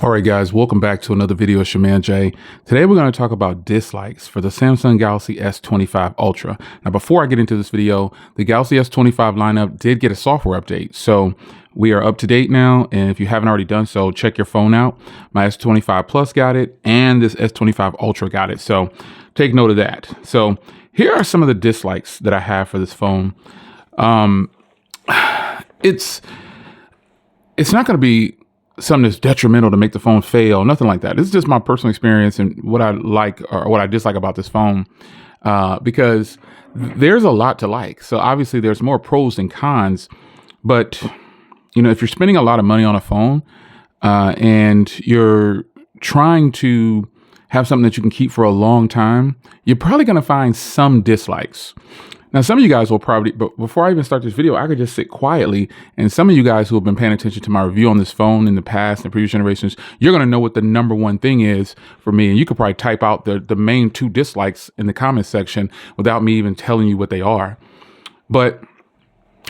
All right, guys, welcome back to another video. It's your man Jay. Today we're going to talk about dislikes for the Samsung Galaxy S25 Ultra. Now, before I get into this video, the Galaxy S25 lineup did get a software update. So we are up to date now. And if you haven't already done so, check your phone out. My S25 Plus got it and this S25 Ultra got it. So take note of that. So here are some of the dislikes that I have for this phone. It's not going to be something that's detrimental to make the phone fail, nothing like that. This is just my personal experience and what I like or what I dislike about this phone, because there's a lot to like. So obviously there's more pros than cons, but you know, if you're spending a lot of money on a phone and you're trying to have something that you can keep for a long time, you're probably going to find some dislikes. Now, some of you guys will probably, but before I even start this video, I could just sit quietly. And some of you guys who have been paying attention to my review on this phone in the past and previous generations, you're going to know what the number one thing is for me. And you could probably type out the main two dislikes in the comments section without me even telling you what they are. But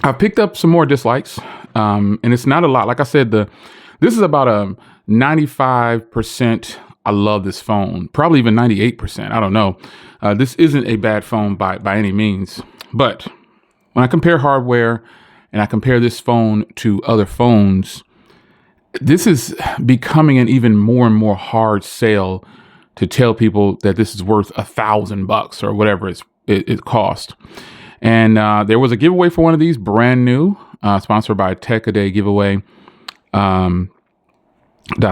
I've picked up some more dislikes, and it's not a lot. Like I said, this is about a 95%. I love this phone, probably even 98%. I don't know. This isn't a bad phone by any means. But when I compare hardware and I compare this phone to other phones, this is becoming an even more and more hard sell to tell people that this is worth $1,000 or whatever it cost. And there was a giveaway for one of these, brand new, sponsored by Techaday Giveaway.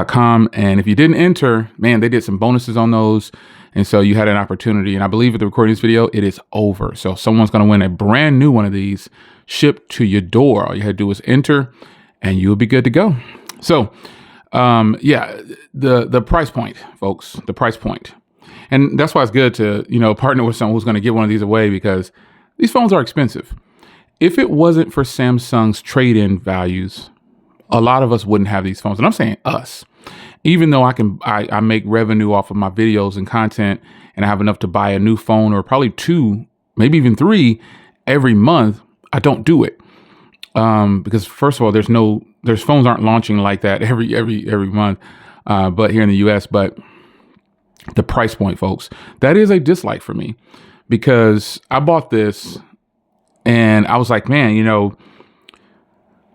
.com, and if you didn't enter, man, they did some bonuses on those, and so you had an opportunity. And I believe at the recording of this video, it is over. So someone's going to win a brand new one of these shipped to your door. All you had to do is enter, and you'll be good to go. So, yeah, the price point, folks, the price point, and that's why it's good to partner with someone who's going to give one of these away, because these phones are expensive. If it wasn't for Samsung's trade-in values, a lot of us wouldn't have these phones. And I'm saying us, even though I make revenue off of my videos and content, and I have enough to buy a new phone or probably two, maybe even three every month, I don't do it. Because first of all, there's phones aren't launching like that every month, but here in the US, but the price point, folks, that is a dislike for me, because I bought this and I was like, man,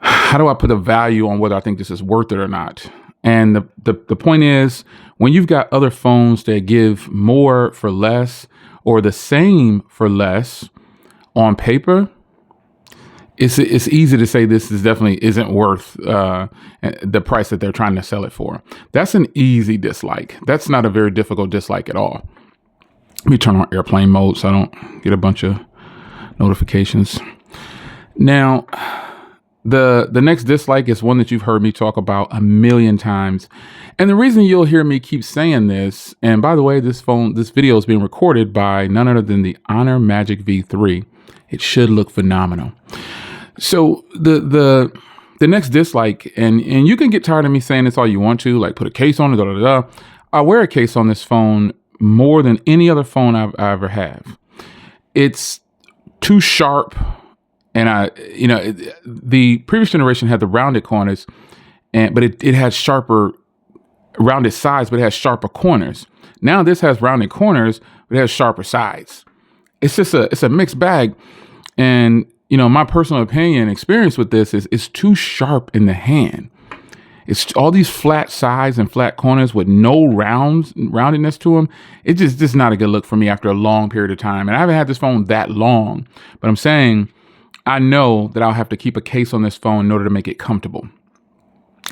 how do I put a value on whether I think this is worth it or not? And the point is, when you've got other phones that give more for less or the same for less on paper, it's easy to say this definitely isn't worth the price that they're trying to sell it for. That's an easy dislike. That's not a very difficult dislike at all. Let me turn on airplane mode so I don't get a bunch of notifications. Now, the next dislike is one that you've heard me talk about a million times. And the reason you'll hear me keep saying this, and by the way, this video is being recorded by none other than the Honor Magic V3. It should look phenomenal. So the next dislike, and you can get tired of me saying this all you want to, like put a case on it, I wear a case on this phone more than any other phone I ever have. It's too sharp. And the previous generation had the rounded corners, but it had sharper rounded sides, but it has sharper corners. Now this has rounded corners, but it has sharper sides. It's just it's a mixed bag. And, my personal opinion experience with this is it's too sharp in the hand. It's all these flat sides and flat corners with no roundedness to them. It's just not a good look for me after a long period of time. And I haven't had this phone that long, but I'm saying, I know that I'll have to keep a case on this phone in order to make it comfortable.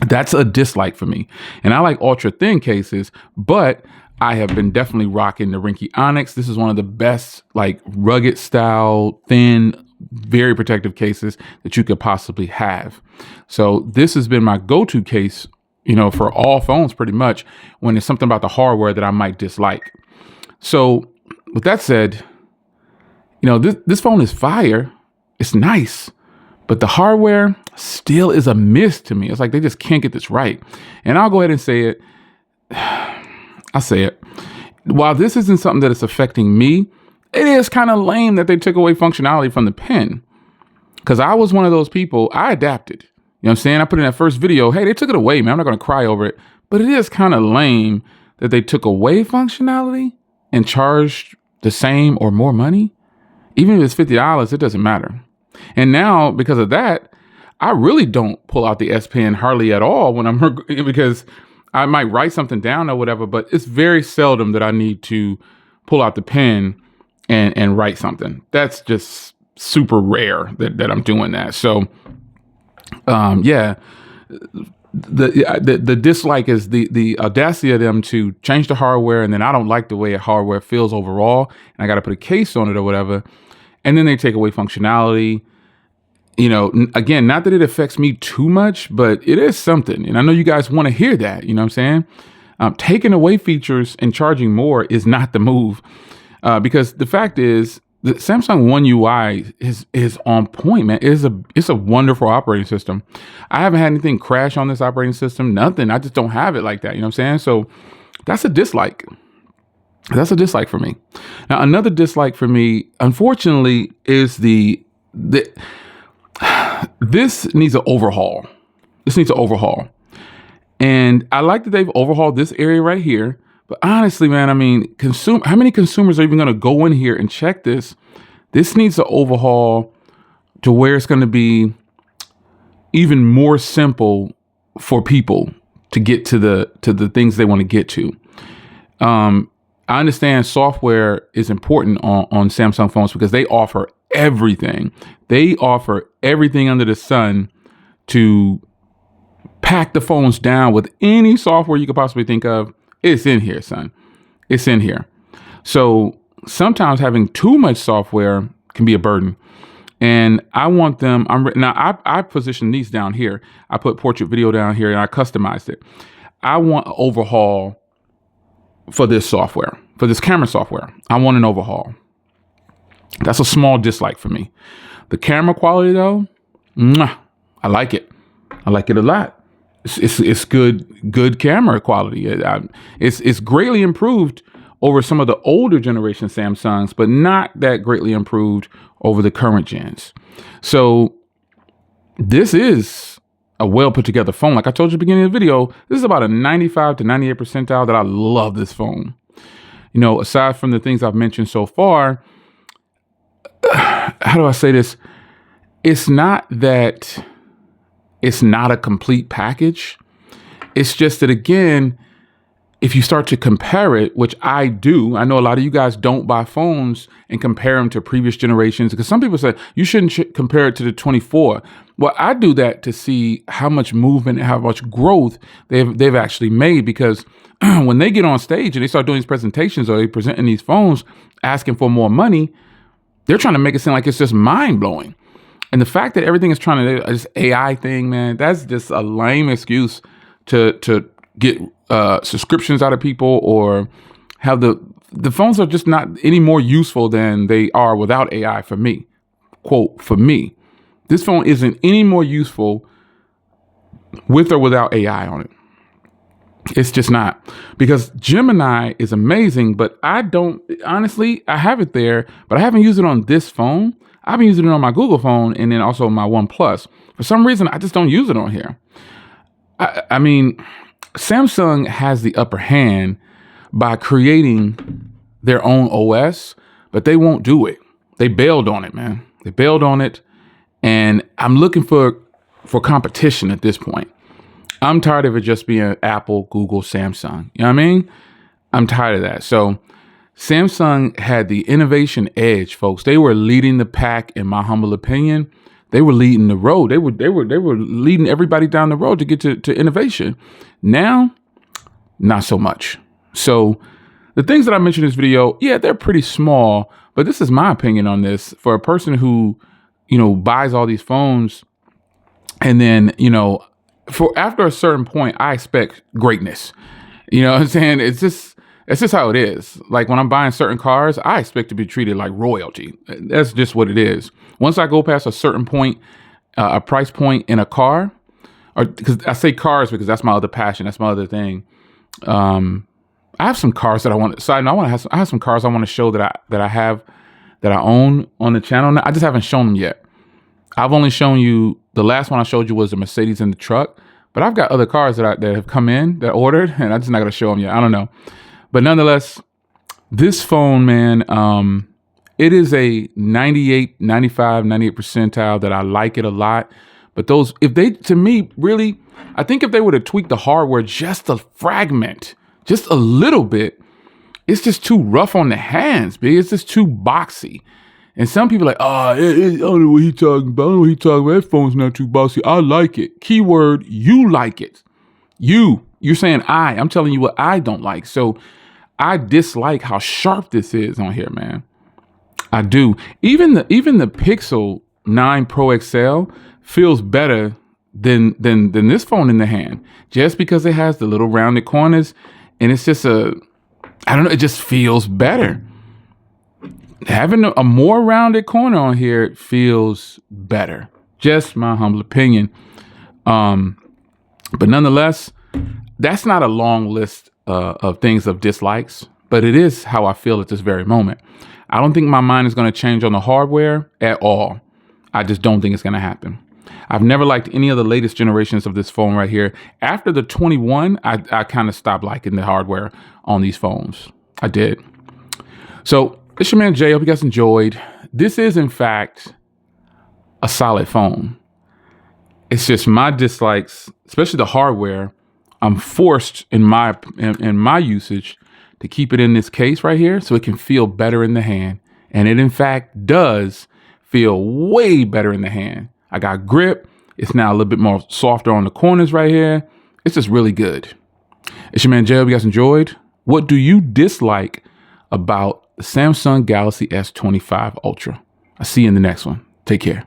That's a dislike for me. And I like ultra thin cases, but I have been definitely rocking the Rinky Onyx. This is one of the best, like rugged style, thin, very protective cases that you could possibly have. So this has been my go-to case, for all phones pretty much, when there's something about the hardware that I might dislike. So with that said, this phone is fire. It's nice, but the hardware still is a miss to me. It's like they just can't get this right. And I'll go ahead and say it. I'll say it. While this isn't something that is affecting me, it is kind of lame that they took away functionality from the pen. Because I was one of those people, I adapted. You know what I'm saying? I put in that first video, hey, they took it away, man. I'm not going to cry over it. But it is kind of lame that they took away functionality and charged the same or more money. Even if it's $50, it doesn't matter. And now, because of that, I really don't pull out the S Pen hardly at all when I'm because I might write something down or whatever, but it's very seldom that I need to pull out the pen and write something. That's just super rare that I'm doing that. So, yeah, the dislike is the audacity of them to change the hardware, and then I don't like the way a hardware feels overall, and I got to put a case on it or whatever, and then they take away functionality. You know, again, not that it affects me too much, but it is something. And I know you guys want to hear that, you know what I'm saying? Taking away features and charging more is not the move. Because the fact is, the Samsung One UI is on point, man. It's a wonderful operating system. I haven't had anything crash on this operating system, nothing. I just don't have it like that, you know what I'm saying? So that's a dislike. That's a dislike for me. Now, another dislike for me, unfortunately, is this needs an overhaul. This needs an overhaul. And I like that they've overhauled this area right here. But honestly, man, I mean, how many consumers are even going to go in here and check this? This needs an overhaul to where it's going to be even more simple for people to get to the things they want to get to. I understand software is important on Samsung phones because they offer everything. They offer everything under the sun to pack the phones down with any software you could possibly think of. It's in here, son. It's in here. So sometimes having too much software can be a burden. And I want them, I positioned these down here. I put portrait video down here and I customized it. I want an overhaul for this software, for this camera software. I want an overhaul. That's a small dislike for me. The camera quality though, I like it. I like it a lot. It's good camera quality. It's greatly improved over some of the older generation Samsungs, but not that greatly improved over the current gens. So this is a well put together phone. Like I told you at the beginning of the video, this is about a 95 to 98 percentile that I love this phone. You know, aside from the things I've mentioned so far, how do I say this? It's not that it's not a complete package. It's just that, again, if you start to compare it, which I do, I know a lot of you guys don't buy phones and compare them to previous generations, because some people say you shouldn't compare it to the 24. Well, I do that to see how much movement and how much growth they've actually made, because when they get on stage and they start doing these presentations or they presenting these phones asking for more money, they're trying to make it seem like it's just mind blowing. And the fact that everything is trying to this AI thing, man, that's just a lame excuse to get subscriptions out of people, or have the phones are just not any more useful than they are without AI for me. Quote, for me, this phone isn't any more useful with or without AI on it. It's just not, because Gemini is amazing, but I have it there, but I haven't used it on this phone. I've been using it on my Google phone and then also my OnePlus. For some reason, I just don't use it on here. I mean, Samsung has the upper hand by creating their own OS, but they won't do it. They bailed on it, man. They bailed on it. And I'm looking for competition at this point. I'm tired of it just being Apple, Google, Samsung. You know what I mean? I'm tired of that. So Samsung had the innovation edge, folks. They were leading the pack, in my humble opinion. They were leading the road. They were leading everybody down the road to get to innovation. Now, not so much. So the things that I mentioned in this video, yeah, they're pretty small, but this is my opinion on this. For a person who, buys all these phones, and then, after a certain point, I expect greatness. You know what I'm saying? It's just how it is. Like when I'm buying certain cars, I expect to be treated like royalty. That's just what it is. Once I go past a certain point, a price point in a car, or because I say cars because that's my other passion. That's my other thing. I have some cars that I want. So I have some cars I want to show that I own on the channel. Now, I just haven't shown them yet. I've only shown you The last one I showed you was the Mercedes in the truck, but I've got other cars that have come in that ordered, and I'm just not gonna show them yet. I don't know, but nonetheless, this phone, man, it is a 98, 95, 98 percentile that I like it a lot. But those, if they, to me, really, I think if they were to tweak the hardware just a fragment, just a little bit, it's just too rough on the hands, big. It's just too boxy. And some people are like, I don't know what he's talking about. I don't know what he's talking about. That phone's not too boxy. I like it. Keyword, you like it. You're saying I'm telling you what I don't like. So I dislike how sharp this is on here, man. I do. Even the Pixel 9 Pro XL feels better than this phone in the hand, just because it has the little rounded corners, and it's just I don't know, it just feels better. Having a more rounded corner on here feels better. Just my humble opinion. But nonetheless, that's not a long list of things of dislikes, but it is how I feel at this very moment. I don't think my mind is going to change on the hardware at all. I just don't think it's going to happen. I've never liked any of the latest generations of this phone right here. After the 21, I kind of stopped liking the hardware on these phones. I did. So it's your man Jay. Hope you guys enjoyed. This is, in fact, a solid phone. It's just my dislikes, especially the hardware. I'm forced in my usage to keep it in this case right here so it can feel better in the hand. And it, in fact, does feel way better in the hand. I got grip. It's now a little bit more softer on the corners right here. It's just really good. It's your man Jay. Hope you guys enjoyed. What do you dislike about the Samsung Galaxy S25 Ultra? I'll see you in the next one. Take care.